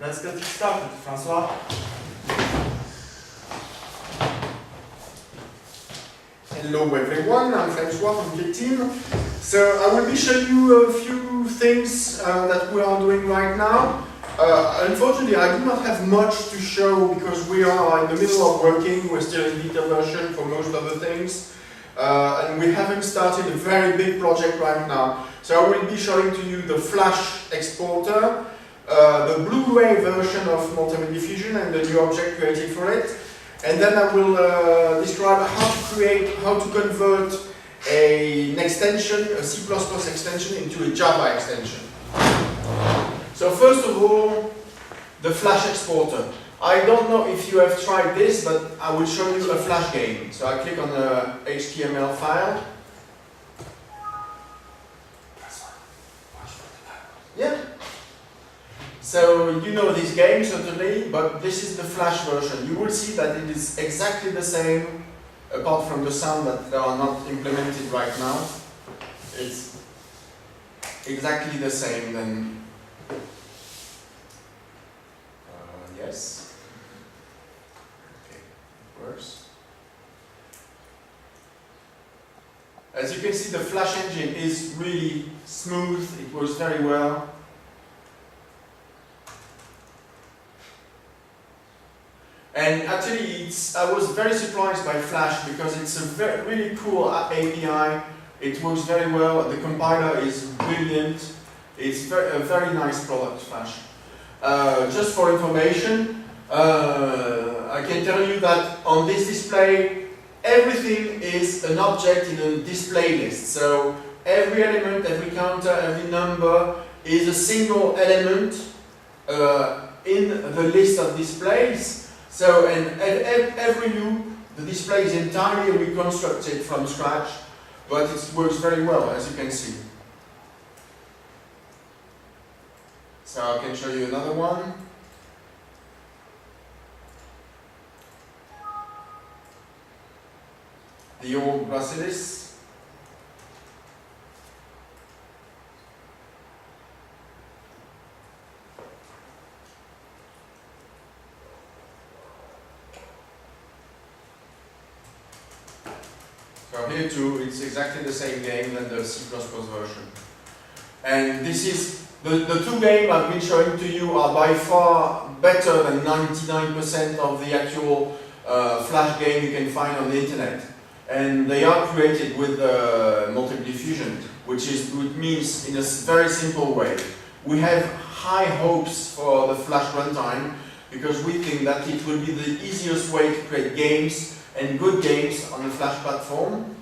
Let's get started, Francois. Hello everyone, I'm Francois from Clickteam. So I will be showing you a few things that we are doing right now. Unfortunately, I do not have much to show because we are in the middle of working. We're still in beta version for most of the things. And we haven't started a very big project right now. So I will be showing to you the Flash exporter, the Blu-ray version of Multimedia Fusion and the new object created for it. And then I will describe how to convert an extension, a C++ extension, into a Java extension. So first of all, the Flash exporter. I don't know if you have tried this, but I will show you a Flash game. So I click on the HTML file. Yeah. So you know this game certainly, but this is the Flash version. You will see that it is exactly the same, apart from the sound that they are not implemented right now. It's exactly the same then. Yes. Okay, works. As you can see, the Flash engine is really smooth. It works very well. And actually, I was very surprised by Flash because it's a really cool API. It works very well. The compiler is brilliant. It's a very nice product, Flash. Just for information, I can tell you that on this display, everything is an object in a display list. So every element, every counter, every number is a single element in the list of displays. So, and every loop, the display is entirely reconstructed from scratch, but it works very well, as you can see. So I can show you another one. The old Basilis. So here too, it's exactly the same game than the C++ version. And this is the two games I've been showing to you are by far better than 99% of the actual Flash game you can find on the internet. And they are created with Multimedia Fusion, which means in a very simple way. We have high hopes for the Flash runtime because we think that it will be the easiest way to create games and good games on the Flash platform.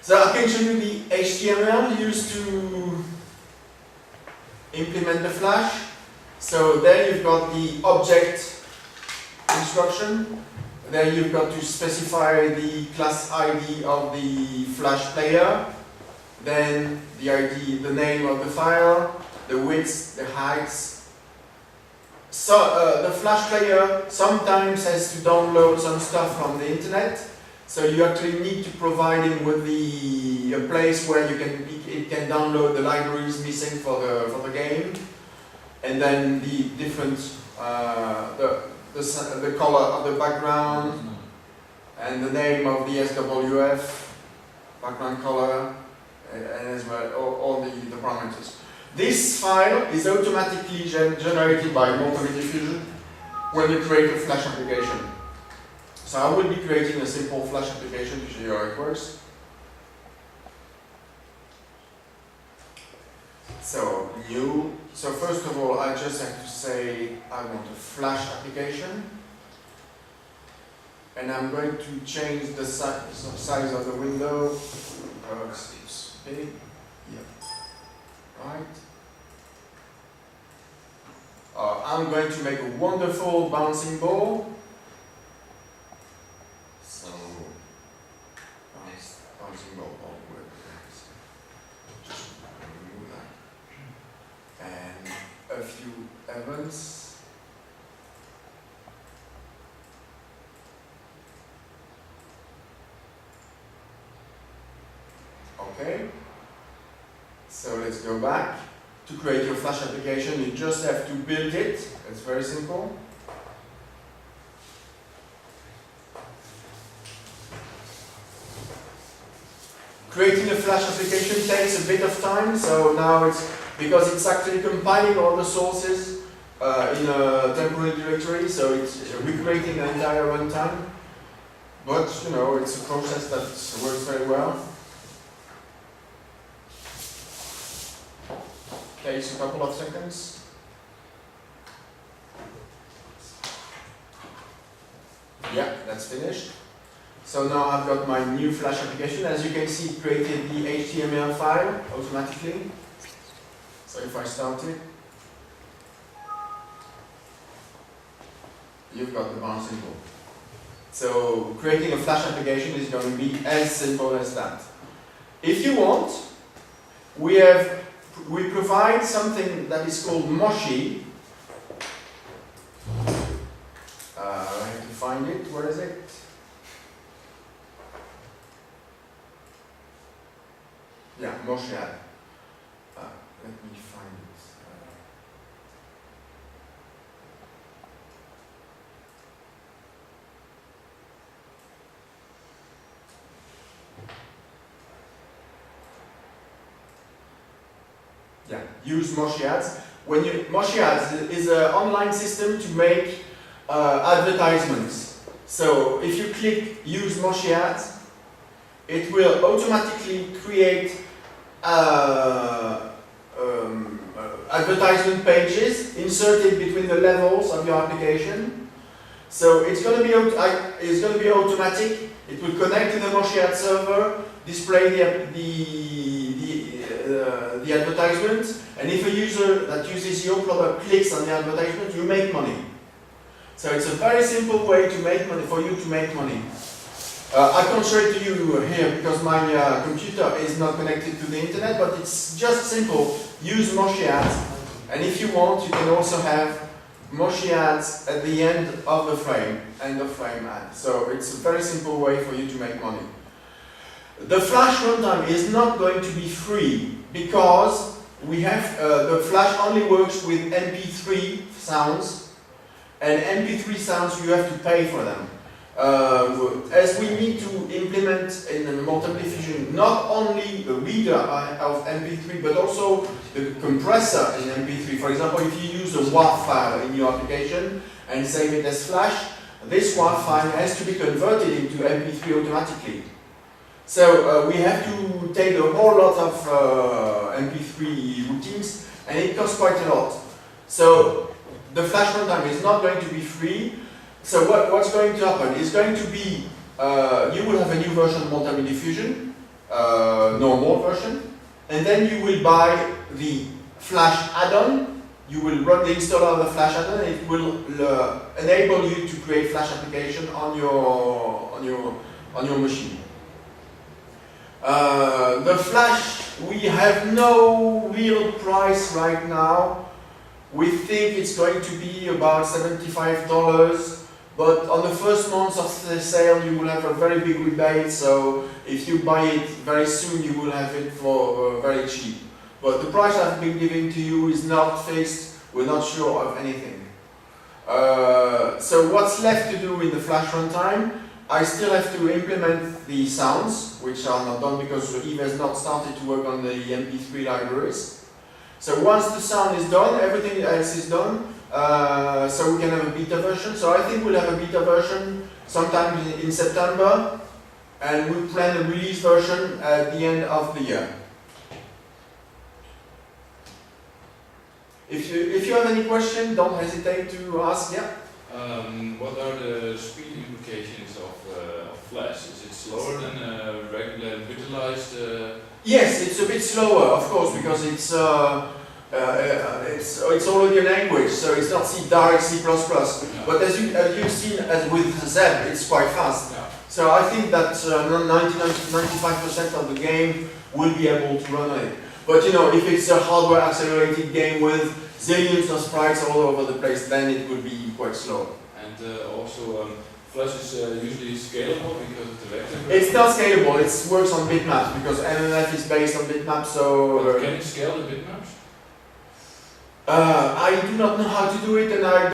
So I can show you the HTML used to implement the Flash. So there you've got the object instruction. There you've got to specify the class ID of the Flash player. Then the ID, the name of the file, the width, the heights. So the Flash player sometimes has to download some stuff from the internet. So you actually need to provide him with a place where it can download the libraries missing for the game, and then the different the color of the background and the name of the SWF background color, and as well all the parameters. This file is automatically generated by Multimedia Fusion when you create a Flash application. So I will be creating a simple Flash application to show you how it works. So new. So first of all, I just have to say I want a Flash application, and I'm going to change the size of the window. It's big. Yeah. Right. I'm going to make a wonderful bouncing ball. So, bouncing ball won't work. Just remove that. And a few events. Okay. So let's go back to create your Flash application. You just have to build it. It's very simple. Creating a Flash application takes a bit of time, so now because it's actually compiling all the sources in a temporary directory, so it's recreating the entire runtime. But you know, it's a process that works very well. Takes a couple of seconds. Yeah, that's finished. So now I've got my new Flash application. As you can see, it created the HTML file automatically. So if I start it, you've got the bound symbol. So creating a Flash application is going to be as simple as that. If you want, we provide something that is called Moshi. I have to find it. Where is it? Yeah, Moshi. Let me find it. Yeah, use Moshi Ads. Moshi Ads is an online system to make advertisements. So if you click Use Moshi Ads, it will automatically create advertisement pages inserted between the levels of your application. So it's going to be automatic. It will connect to the Moshi Ad server, display the advertisement, and if a user that uses your product clicks on the advertisement, you make money. So it's a very simple way to make money, for you to make money. I can't show it to you here because my computer is not connected to the internet, but it's just simple. Use Moshi Ads, and if you want, you can also have Moshi Ads at the end of the frame, end of frame ad. So it's a very simple way for you to make money. The Flash runtime is not going to be free because we have the Flash only works with MP3 sounds, and MP3 sounds you have to pay for them. As we need to implement in Multimedia Fusion not only the reader of MP3 but also the compressor in MP3. For example, if you use a WAV file in your application and save it as Flash, this WAV file has to be converted into MP3 automatically. So we have to take a whole lot of MP3 routines, and it costs quite a lot. So the Flash runtime is not going to be free. So what's going to happen is going to be, you will have a new version of Multimedia Fusion, normal version, and then you will buy the Flash add-on. You will run the installer of the Flash add-on, and it will enable you to create Flash application on your machine. The Flash, we have no real price right now. We think it's going to be about $75. But on the first month of the sale, you will have a very big rebate. So if you buy it very soon, you will have it for very cheap. But the price I've been giving to you is not fixed. We're not sure of anything. So what's left to do in the Flash runtime? I still have to implement the sounds, which are not done because Eve has not started to work on the MP3 libraries. So once the sound is done, everything else is done. So we can have a beta version. So I think we'll have a beta version sometime in September, and we plan a release version at the end of the year. If you have any question, don't hesitate to ask. Yeah. What are the speed implications of Flash? Is it slower than regular virtualized? Yes, it's a bit slower, of course, because it's already a language, so it's not direct C++. Yeah. But as you've seen with Zeb, it's quite fast. Yeah. So I think that 95% of the game will be able to run on it. But you know, if it's a hardware accelerated game with zillions of sprites all over the place, then it will be quite slow. And also, Flash is usually scalable because of the vector. It's not scalable. It works on bitmaps because MMF is based on bitmaps. So can you scale the bitmaps? I do not know how to do it, and I